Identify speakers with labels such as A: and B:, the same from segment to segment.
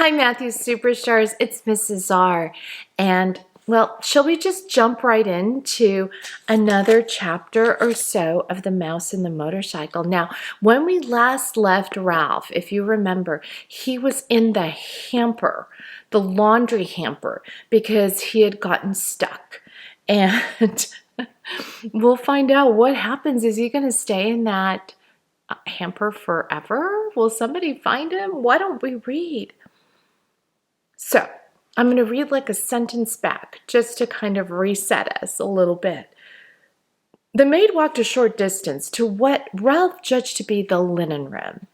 A: Hi, Matthew Superstars. It's Mrs. R. And, well, shall we just jump right into another chapter or so of The Mouse and the Motorcycle? Now, when we last left Ralph, if you remember, he was in the hamper, the laundry hamper, because he had gotten stuck. And we'll find out what happens. Is he going to stay in that hamper forever? Will somebody find him? Why don't we read? So I'm going to read like a sentence back just to kind of reset us a little bit. The maid walked a short distance to what Ralph judged to be the linen room.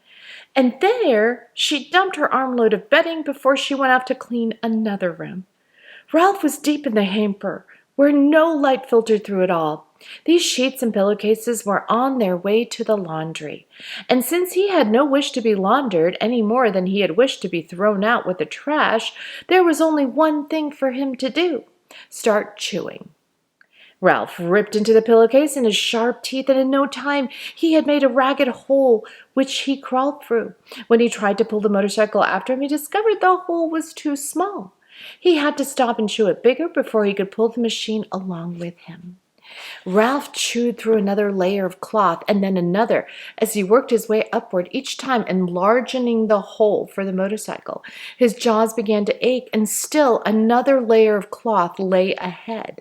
A: And there she dumped her armload of bedding before she went off to clean another room. Ralph was deep in the hamper, where no light filtered through at all. These sheets and pillowcases were on their way to the laundry, and since he had no wish to be laundered any more than he had wished to be thrown out with the trash, there was only one thing for him to do: start chewing. Ralph ripped into the pillowcase in his sharp teeth, and in no time he had made a ragged hole which he crawled through. When he tried to pull the motorcycle after him, he discovered the hole was too small. He had to stop and chew it bigger before he could pull the machine along with him. Ralph chewed through another layer of cloth and then another as he worked his way upward, each time enlarging the hole for the motorcycle. His jaws began to ache, and still another layer of cloth lay ahead.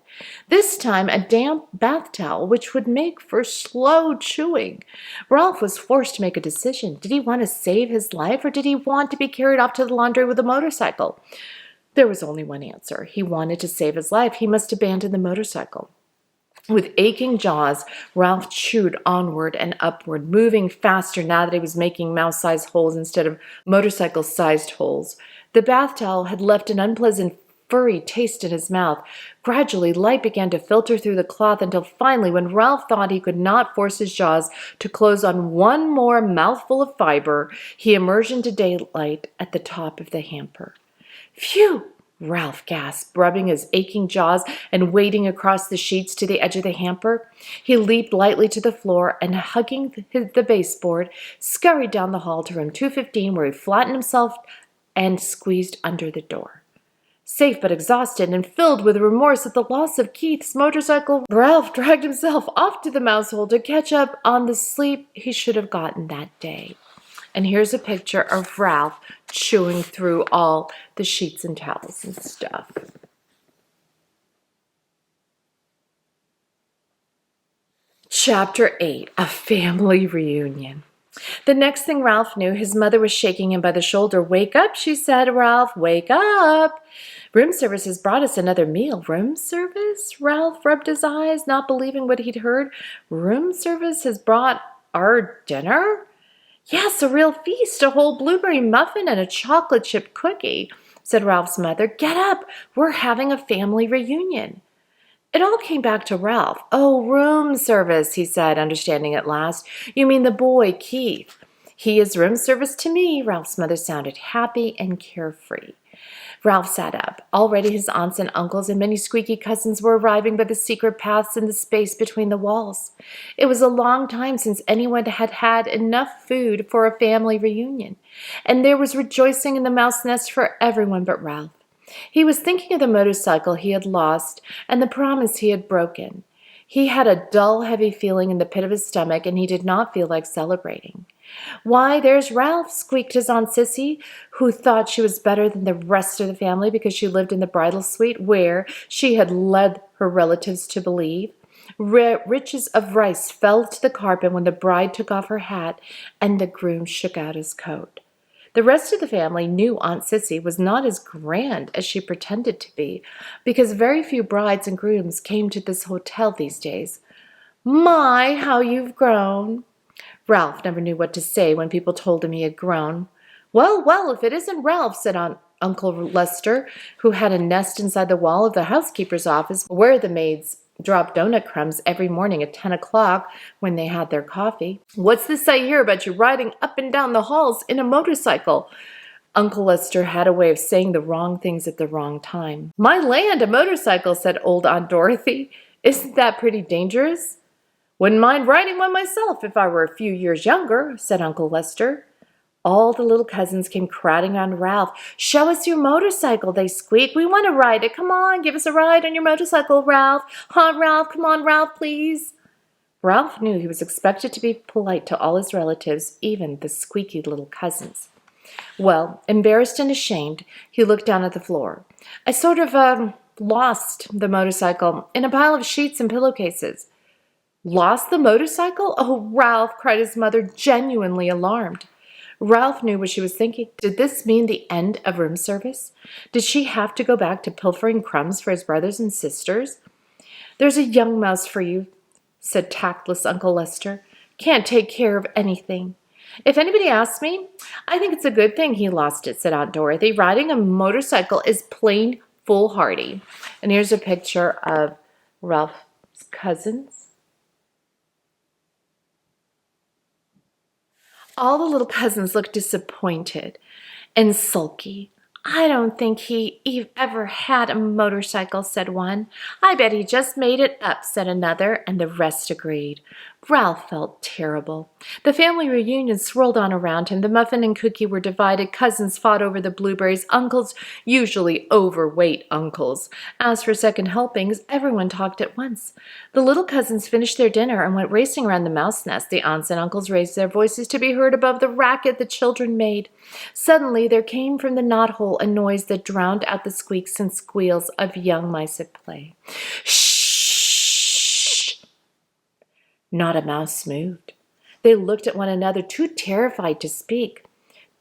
A: This time a damp bath towel, which would make for slow chewing. Ralph was forced to make a decision. Did he want to save his life, or did he want to be carried off to the laundry with a motorcycle? There was only one answer. He wanted to save his life. He must abandon the motorcycle. With aching jaws, Ralph chewed onward and upward, moving faster now that he was making mouse-sized holes instead of motorcycle-sized holes. The bath towel had left an unpleasant furry taste in his mouth. Gradually, light began to filter through the cloth until finally, when Ralph thought he could not force his jaws to close on one more mouthful of fiber, he emerged into daylight at the top of the hamper. "Phew!" Ralph gasped, rubbing his aching jaws and wading across the sheets to the edge of the hamper. He leaped lightly to the floor and, hugging the baseboard, scurried down the hall to room 215, where he flattened himself and squeezed under the door. Safe but exhausted and filled with remorse at the loss of Keith's motorcycle, Ralph dragged himself off to the mouse hole to catch up on the sleep he should have gotten that day. And here's a picture of Ralph chewing through all the sheets and towels and stuff. Chapter 8, A Family Reunion. The next thing Ralph knew, his mother was shaking him by the shoulder. "Wake up," she said. "Ralph, wake up. Room service has brought us another meal." "Room service?" Ralph rubbed his eyes, not believing what he'd heard. "Room service has brought our dinner?" "Yes, a real feast, a whole blueberry muffin and a chocolate chip cookie," said Ralph's mother. "Get up, we're having a family reunion." It all came back to Ralph. "Oh, room service," he said, understanding at last. "You mean the boy, Keith." "He is room service to me." Ralph's mother sounded happy and carefree. Ralph sat up. Already his aunts and uncles and many squeaky cousins were arriving by the secret paths in the space between the walls. It was a long time since anyone had had enough food for a family reunion, and there was rejoicing in the mouse nest for everyone but Ralph. He was thinking of the motorcycle he had lost and the promise he had broken. He had a dull, heavy feeling in the pit of his stomach, and he did not feel like celebrating. "Why, there's Ralph," squeaked his Aunt Sissy, who thought she was better than the rest of the family because she lived in the bridal suite where she had led her relatives to believe. Riches of rice fell to the carpet when the bride took off her hat and the groom shook out his coat. The rest of the family knew Aunt Sissy was not as grand as she pretended to be, because very few brides and grooms came to this hotel these days. "My, how you've grown!" Ralph never knew what to say when people told him he had grown. "Well, well, if it isn't Ralph," said Uncle Lester, who had a nest inside the wall of the housekeeper's office where the maids dropped donut crumbs every morning at 10 o'clock when they had their coffee. "What's this I hear about you riding up and down the halls in a motorcycle?" Uncle Lester had a way of saying the wrong things at the wrong time. "My land, a motorcycle," said old Aunt Dorothy. "Isn't that pretty dangerous?" "Wouldn't mind riding one myself if I were a few years younger," said Uncle Lester. All the little cousins came crowding on Ralph. "Show us your motorcycle," they squeaked. "We want to ride it. Come on, give us a ride on your motorcycle, Ralph. Huh, Ralph? Come on, Ralph, please." Ralph knew he was expected to be polite to all his relatives, even the squeaky little cousins. Well, embarrassed and ashamed, he looked down at the floor. "I sort of, lost the motorcycle in a pile of sheets and pillowcases." "Lost the motorcycle? Oh, Ralph," cried his mother, genuinely alarmed. Ralph knew what she was thinking. Did this mean the end of room service? Did she have to go back to pilfering crumbs for his brothers and sisters? "There's a young mouse for you," said tactless Uncle Lester. "Can't take care of anything." "If anybody asks me, I think it's a good thing he lost it," said Aunt Dorothy. "Riding a motorcycle is plain foolhardy." And here's a picture of Ralph's cousins. All the little cousins looked disappointed and sulky. "I don't think he ever had a motorcycle," said one. "I bet he just made it up," said another, and the rest agreed. Ralph felt terrible. The family reunion swirled on around him. The muffin and cookie were divided. Cousins fought over the blueberries. Uncles, usually overweight uncles, asked for second helpings. Everyone talked at once. The little cousins finished their dinner and went racing around the mouse nest. The aunts and uncles raised their voices to be heard above the racket the children made. Suddenly there came from the knothole a noise that drowned out the squeaks and squeals of young mice at play. "Shh!" Not a mouse moved. They looked at one another, too terrified to speak.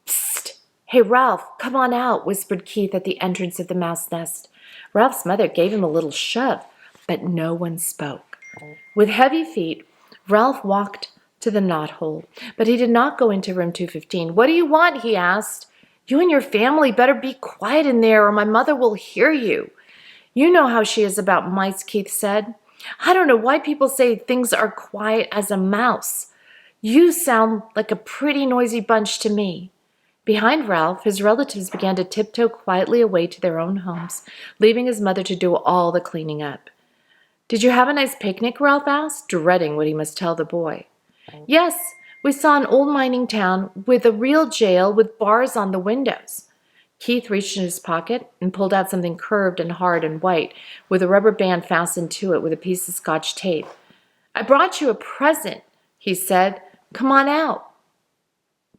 A: "Psst! Hey, Ralph, come on out," whispered Keith at the entrance of the mouse nest. Ralph's mother gave him a little shove, but no one spoke. With heavy feet, Ralph walked to the knothole, but he did not go into room 215. "What do you want?" he asked. "You and your family better be quiet in there, or my mother will hear you." "You know how she is about mice," Keith said. "I don't know why people say things are quiet as a mouse. You sound like a pretty noisy bunch to me." Behind Ralph, his relatives began to tiptoe quietly away to their own homes, leaving his mother to do all the cleaning up. "Did you have a nice picnic?" Ralph asked, dreading what he must tell the boy. "Yes, we saw an old mining town with a real jail with bars on the windows." Keith reached in his pocket and pulled out something curved and hard and white, with a rubber band fastened to it with a piece of Scotch tape. "I brought you a present," he said. "Come on out."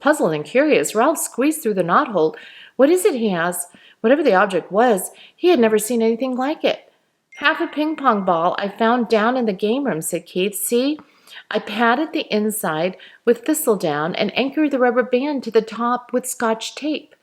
A: Puzzled and curious, Ralph squeezed through the knothole. "What is it?" he asked. Whatever the object was, he had never seen anything like it. "Half a ping-pong ball I found down in the game room," said Keith. "See? I padded the inside with thistledown and anchored the rubber band to the top with Scotch tape."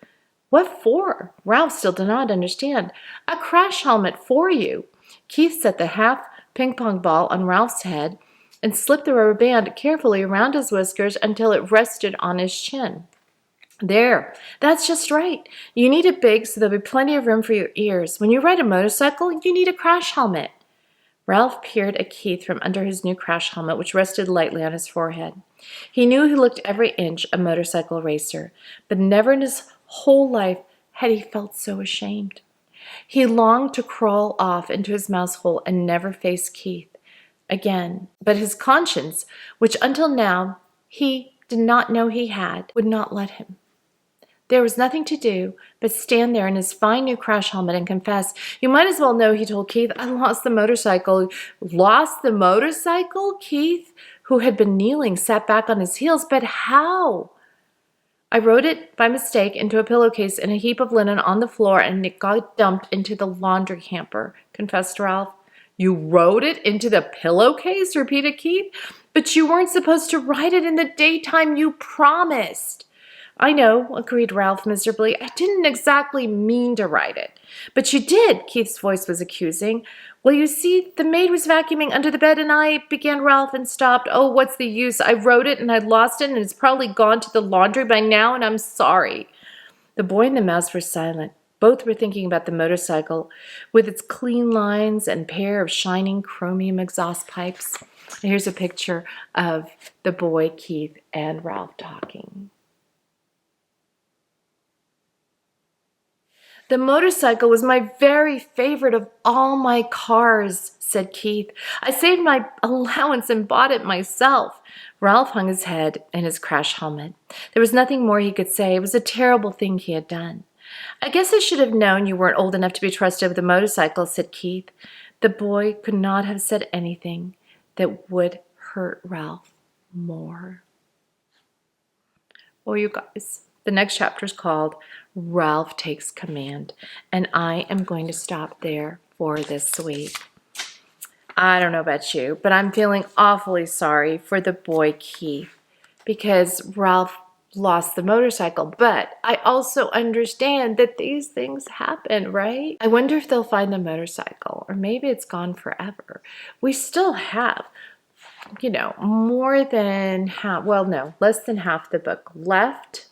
A: "What for?" Ralph still did not understand. "A crash helmet for you." Keith set the half ping-pong ball on Ralph's head and slipped the rubber band carefully around his whiskers until it rested on his chin. "There, that's just right. You need it big so there'll be plenty of room for your ears. When you ride a motorcycle, you need a crash helmet." Ralph peered at Keith from under his new crash helmet, which rested lightly on his forehead. He knew he looked every inch a motorcycle racer, but never in his whole life had he felt so ashamed. He longed to crawl off into his mouse hole and never face Keith again, but his conscience, which until now he did not know he had, would not let him. There was nothing to do but stand there in his fine new crash helmet and confess. "You might as well know," he told Keith. "I lost the motorcycle." "Lost the motorcycle?" Keith, who had been kneeling, sat back on his heels. "But how?" "I rode it by mistake into a pillowcase in a heap of linen on the floor, and it got dumped into the laundry hamper," confessed Ralph. "You rode it into the pillowcase?" repeated Keith. "But you weren't supposed to ride it in the daytime. You promised." "I know," agreed Ralph miserably. "I didn't exactly mean to ride it." "But you did," Keith's voice was accusing. "Well, you see, the maid was vacuuming under the bed and I," began Ralph and stopped. "Oh, what's the use? I rode it and I lost it and it's probably gone to the laundry by now and I'm sorry." The boy and the mouse were silent. Both were thinking about the motorcycle with its clean lines and pair of shining chromium exhaust pipes. And here's a picture of the boy, Keith, and Ralph talking. The motorcycle was my very favorite of all my cars, said Keith. I saved my allowance and bought it myself. Ralph hung his head in his crash helmet. There was nothing more he could say. It was a terrible thing he had done. I guess I should have known you weren't old enough to be trusted with a motorcycle, said Keith. The boy could not have said anything that would hurt Ralph more. Well, you guys, the next chapter is called Ralph Takes Command, and I am going to stop there for this week. I don't know about you, but I'm feeling awfully sorry for the boy Keith because Ralph lost the motorcycle, but I also understand that these things happen, right? I wonder if they'll find the motorcycle, or maybe it's gone forever. We still have, you know, more than half, well, no, less than half the book left.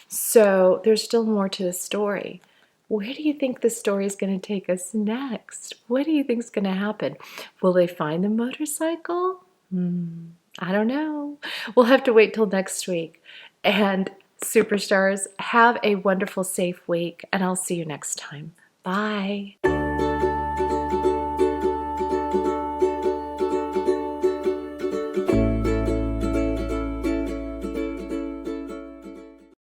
A: So there's still more to the story. Where do you think the story is going to take us next? What do you think is going to happen? Will they find the motorcycle? I don't know. We'll have to wait till next week. And superstars, have a wonderful, safe week, and I'll see you next time. Bye.